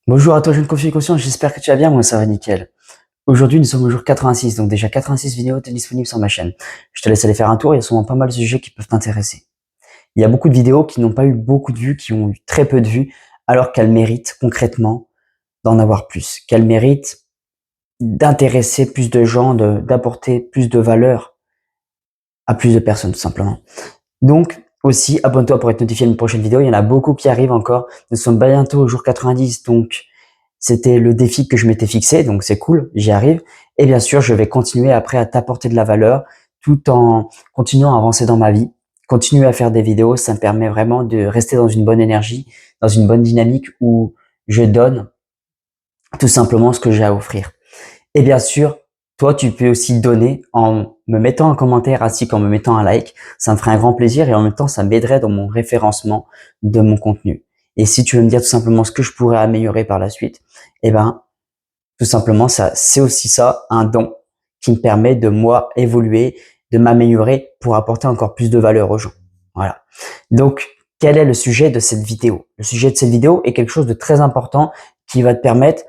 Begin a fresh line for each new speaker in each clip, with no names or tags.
Bonjour à toi jeune confiant et conscient, j'espère que tu vas bien, moi ça va nickel. Aujourd'hui nous sommes au jour 86, donc déjà 86 vidéos disponibles sur ma chaîne. Je te laisse aller faire un tour, il y a souvent pas mal de sujets qui peuvent t'intéresser. Il y a beaucoup de vidéos qui n'ont pas eu beaucoup de vues, qui ont eu très peu de vues, alors qu'elles méritent concrètement d'en avoir plus, qu'elles méritent d'intéresser plus de gens, d'apporter plus de valeur à plus de personnes tout simplement. Donc aussi, abonne-toi pour être notifié de mes prochaines vidéos, il y en a beaucoup qui arrivent encore, nous sommes bientôt au jour 90, donc c'était le défi que je m'étais fixé, donc c'est cool, j'y arrive. Et bien sûr, je vais continuer après à t'apporter de la valeur tout en continuant à avancer dans ma vie. Continuer à faire des vidéos, ça me permet vraiment de rester dans une bonne énergie, dans une bonne dynamique où je donne tout simplement ce que j'ai à offrir. Et bien sûr, toi, tu peux aussi donner en me mettant un commentaire ainsi qu'en me mettant un like. Ça me ferait un grand plaisir et en même temps, ça m'aiderait dans mon référencement de mon contenu. Et si tu veux me dire tout simplement ce que je pourrais améliorer par la suite, eh ben, tout simplement, ça, c'est aussi ça, un don qui me permet de moi évoluer, de m'améliorer pour apporter encore plus de valeur aux gens. Voilà. Donc, quel est le sujet de cette vidéo? Le sujet de cette vidéo est quelque chose de très important qui va te permettre,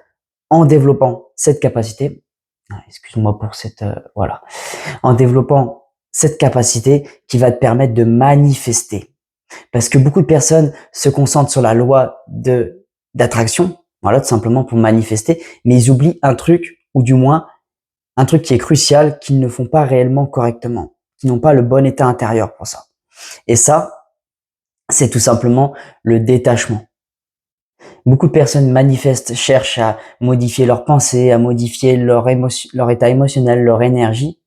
en développant cette capacité, excuse-moi pour cette, voilà, en développant cette capacité qui va te permettre de manifester. Parce que beaucoup de personnes se concentrent sur la loi d'attraction, voilà, tout simplement pour manifester, mais ils oublient un truc, ou du moins un truc qui est crucial, qu'ils ne font pas réellement correctement, qui n'ont pas le bon état intérieur pour ça. Et ça, c'est tout simplement le détachement. Beaucoup de personnes manifestent, cherchent à modifier leurs pensées, à modifier leur état émotionnel, leur énergie,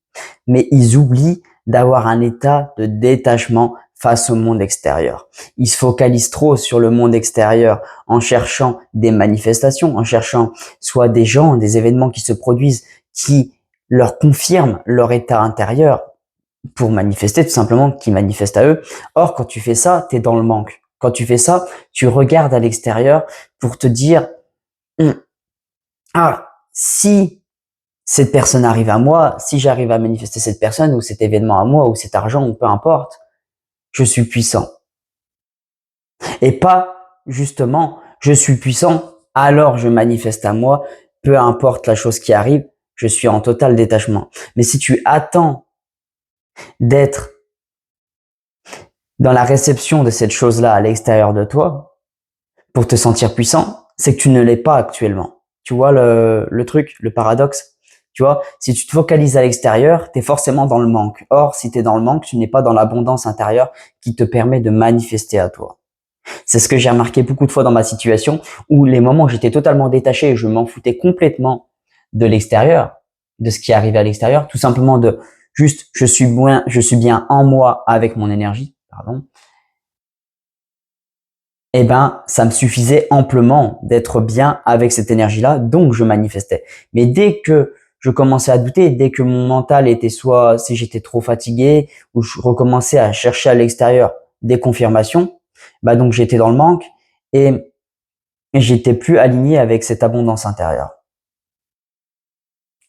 mais ils oublient d'avoir un état de détachement face au monde extérieur. Ils se focalisent trop sur le monde extérieur en cherchant des manifestations, en cherchant soit des gens, des événements qui se produisent, qui leur confirment leur état intérieur pour manifester, tout simplement, qui manifestent à eux. Or, quand tu fais ça, tu es dans le manque. Quand tu fais ça, tu regardes à l'extérieur pour te dire, ah, si cette personne arrive à moi, si j'arrive à manifester cette personne ou cet événement à moi ou cet argent ou peu importe, je suis puissant. Et pas justement, je suis puissant, alors je manifeste à moi, peu importe la chose qui arrive, je suis en total détachement. Mais si tu attends d'être dans la réception de cette chose-là à l'extérieur de toi pour te sentir puissant, c'est que tu ne l'es pas actuellement. Tu vois le truc, le paradoxe? Tu vois, si tu te focalises à l'extérieur, tu es forcément dans le manque. Or, si tu es dans le manque, tu n'es pas dans l'abondance intérieure qui te permet de manifester à toi. C'est ce que j'ai remarqué beaucoup de fois dans ma situation où les moments où j'étais totalement détaché et je m'en foutais complètement de l'extérieur, de ce qui arrivait à l'extérieur, tout simplement de juste je suis bien en moi avec mon énergie, pardon. Eh ben, ça me suffisait amplement d'être bien avec cette énergie-là, donc je manifestais. Mais dès que je commençais à douter, dès que mon mental était soit si j'étais trop fatigué ou je recommençais à chercher à l'extérieur des confirmations, bah donc j'étais dans le manque et j'étais plus aligné avec cette abondance intérieure.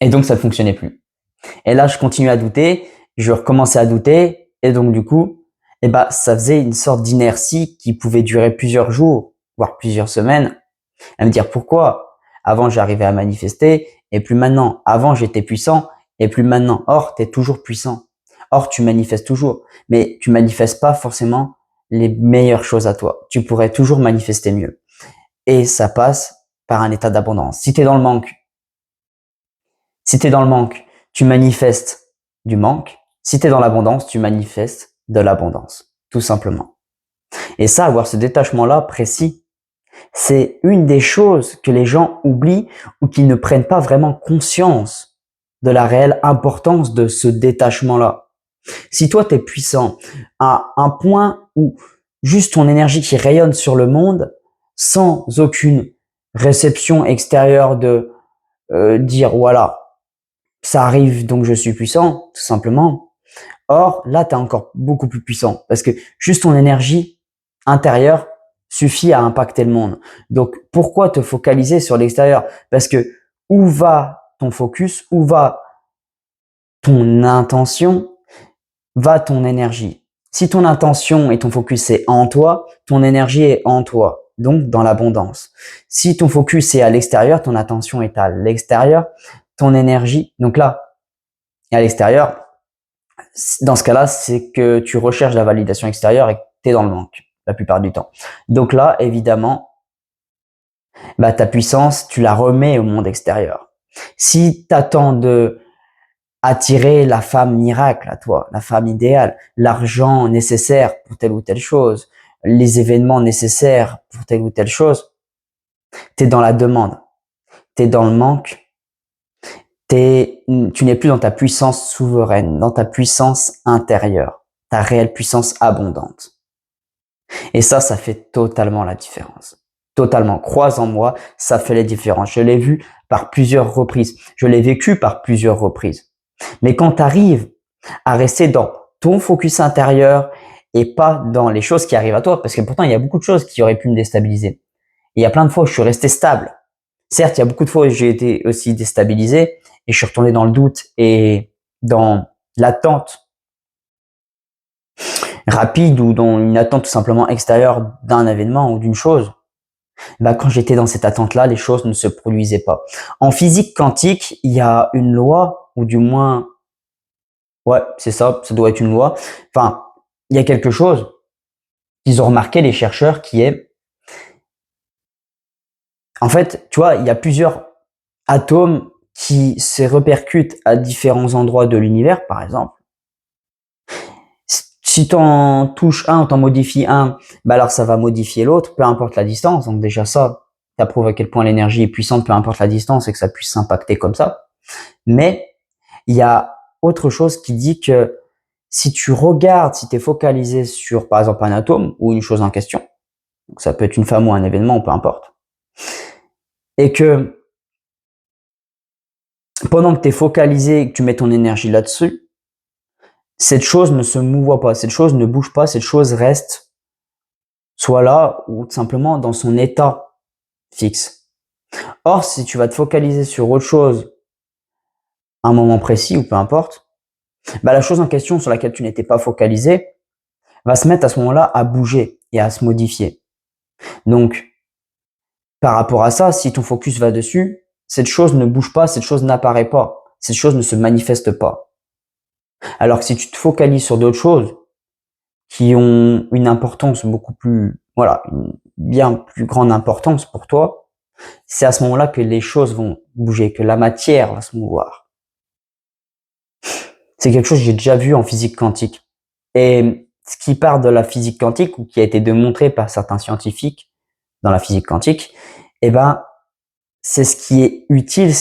Et donc ça ne fonctionnait plus. Et là, je continuais à douter, je recommençais à douter et donc du coup, eh ben, ça faisait une sorte d'inertie qui pouvait durer plusieurs jours, voire plusieurs semaines, à me dire pourquoi avant j'arrivais à manifester et plus maintenant. Avant j'étais puissant et plus maintenant. Or, tu es toujours puissant. Or, tu manifestes toujours. Mais tu manifestes pas forcément les meilleures choses à toi. Tu pourrais toujours manifester mieux. Et ça passe par un état d'abondance. Si tu es dans le manque, si tu es dans le manque, tu manifestes du manque. Si tu es dans l'abondance, tu manifestes de l'abondance. Tout simplement. Et ça, avoir ce détachement-là précis, c'est une des choses que les gens oublient ou qui ne prennent pas vraiment conscience de la réelle importance de ce détachement-là. Si toi, tu es puissant à un point où juste ton énergie qui rayonne sur le monde sans aucune réception extérieure de dire voilà, ça arrive donc je suis puissant, tout simplement. Or, là, tu es encore beaucoup plus puissant parce que juste ton énergie intérieure suffit à impacter le monde. Donc, pourquoi te focaliser sur l'extérieur? Parce que où va ton focus, où va ton intention, va ton énergie. Si ton intention et ton focus est en toi, ton énergie est en toi. donc dans l'abondance. Si ton focus est à l'extérieur, ton attention est à l'extérieur, ton énergie, donc là, à l'extérieur, dans ce cas-là, c'est que tu recherches la validation extérieure et que tu es dans le manque la plupart du temps. Donc là, évidemment, bah, ta puissance, tu la remets au monde extérieur. Si tu attends de attirer la femme miracle à toi, la femme idéale, l'argent nécessaire pour telle ou telle chose, les événements nécessaires pour telle ou telle chose, tu es dans la demande, tu es dans le manque, tu n'es plus dans ta puissance souveraine, dans ta puissance intérieure, ta réelle puissance abondante. Et ça fait totalement la différence. Totalement. Croise en moi, ça fait la différence. Je l'ai vu par plusieurs reprises. Je l'ai vécu par plusieurs reprises. Mais quand tu arrives à rester dans ton focus intérieur et pas dans les choses qui arrivent à toi, parce que pourtant, il y a beaucoup de choses qui auraient pu me déstabiliser. Et il y a plein de fois où je suis resté stable. Certes, il y a beaucoup de fois où j'ai été aussi déstabilisé et je suis retourné dans le doute et dans l'attente rapide ou dans une attente tout simplement extérieure d'un événement ou d'une chose. Bah, quand j'étais dans cette attente-là, les choses ne se produisaient pas. En physique quantique, il y a une loi, ou du moins, ouais, c'est ça doit être une loi. Enfin, il y a quelque chose qu'ils ont remarqué, les chercheurs, qui est, en fait, tu vois, il y a plusieurs atomes qui se répercutent à différents endroits de l'univers, par exemple. Si t'en touches un, t'en modifies un, bah alors ça va modifier l'autre, peu importe la distance. Donc déjà ça prouve à quel point l'énergie est puissante, peu importe la distance, et que ça puisse s'impacter comme ça. Mais il y a autre chose qui dit que si tu regardes, si tu es focalisé sur, par exemple, un atome ou une chose en question, donc ça peut être une femme ou un événement, peu importe, et que pendant que tu es focalisé et que tu mets ton énergie là-dessus, cette chose ne se mouvoie pas, cette chose ne bouge pas, cette chose reste soit là ou tout simplement dans son état fixe. Or, si tu vas te focaliser sur autre chose à un moment précis ou peu importe, bah la chose en question sur laquelle tu n'étais pas focalisé va se mettre à ce moment-là à bouger et à se modifier. Donc, par rapport à ça, si ton focus va dessus, cette chose ne bouge pas, cette chose n'apparaît pas, cette chose ne se manifeste pas. Alors que si tu te focalises sur d'autres choses qui ont une importance beaucoup plus, voilà, une bien plus grande importance pour toi, c'est à ce moment-là que les choses vont bouger, que la matière va se mouvoir. C'est quelque chose que j'ai déjà vu en physique quantique. Et ce qui part de la physique quantique, ou qui a été démontré par certains scientifiques dans la physique quantique, eh ben, c'est ce qui est utile,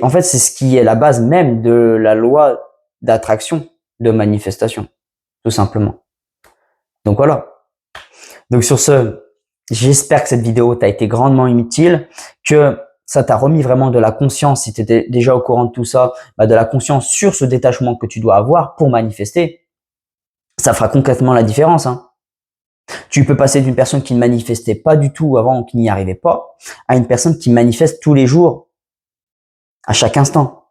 en fait, c'est ce qui est la base même de la loi d'attraction, de manifestation, tout simplement. Donc voilà. Donc sur ce, j'espère que cette vidéo t'a été grandement utile, que ça t'a remis vraiment de la conscience, si tu étais déjà au courant de tout ça, bah de la conscience sur ce détachement que tu dois avoir pour manifester. Ça fera concrètement la différence, hein. Tu peux passer d'une personne qui ne manifestait pas du tout avant ou qui n'y arrivait pas, à une personne qui manifeste tous les jours, à chaque instant.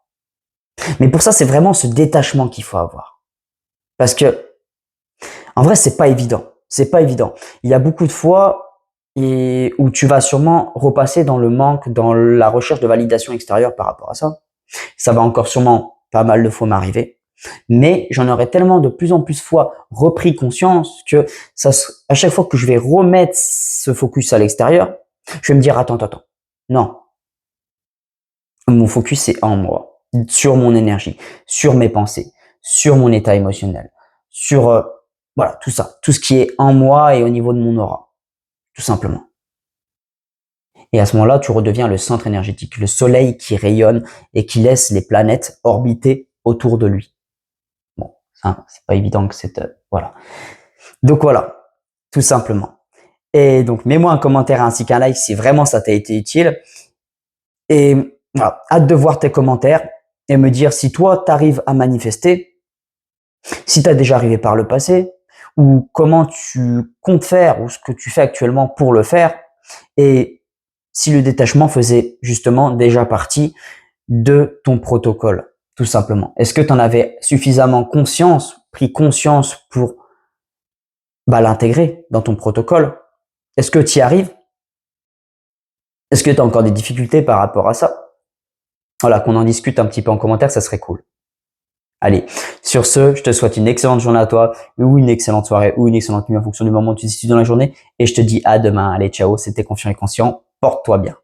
Mais pour ça, c'est vraiment ce détachement qu'il faut avoir. Parce que, en vrai, c'est pas évident. C'est pas évident. Il y a beaucoup de fois où tu vas sûrement repasser dans le manque, dans la recherche de validation extérieure par rapport à ça. Ça va encore sûrement pas mal de fois m'arriver. Mais j'en aurai tellement de plus en plus fois repris conscience que à chaque fois que je vais remettre ce focus à l'extérieur, je vais me dire, attends. Non. Mon focus est en moi, sur mon énergie, sur mes pensées, sur mon état émotionnel, sur, voilà, tout ça. Tout ce qui est en moi et au niveau de mon aura. Tout simplement. Et à ce moment-là, tu redeviens le centre énergétique, le soleil qui rayonne et qui laisse les planètes orbiter autour de lui. Bon, ça, c'est pas évident que voilà. Donc voilà, tout simplement. Et donc, mets-moi un commentaire ainsi qu'un like si vraiment ça t'a été utile. Et voilà, hâte de voir tes commentaires et me dire si toi, tu arrives à manifester, si tu as déjà arrivé par le passé, ou comment tu comptes faire, ou ce que tu fais actuellement pour le faire, et si le détachement faisait justement déjà partie de ton protocole, tout simplement. Est-ce que tu en avais suffisamment conscience, pris conscience pour l'intégrer dans ton protocole? Est-ce que tu y arrives? Est-ce que tu as encore des difficultés par rapport à ça? Voilà, qu'on en discute un petit peu en commentaire, ça serait cool. Allez, sur ce, je te souhaite une excellente journée à toi, ou une excellente soirée, ou une excellente nuit en fonction du moment où tu te situes dans la journée. Et je te dis à demain. Allez, ciao, c'était Confiant et Conscient. Porte-toi bien.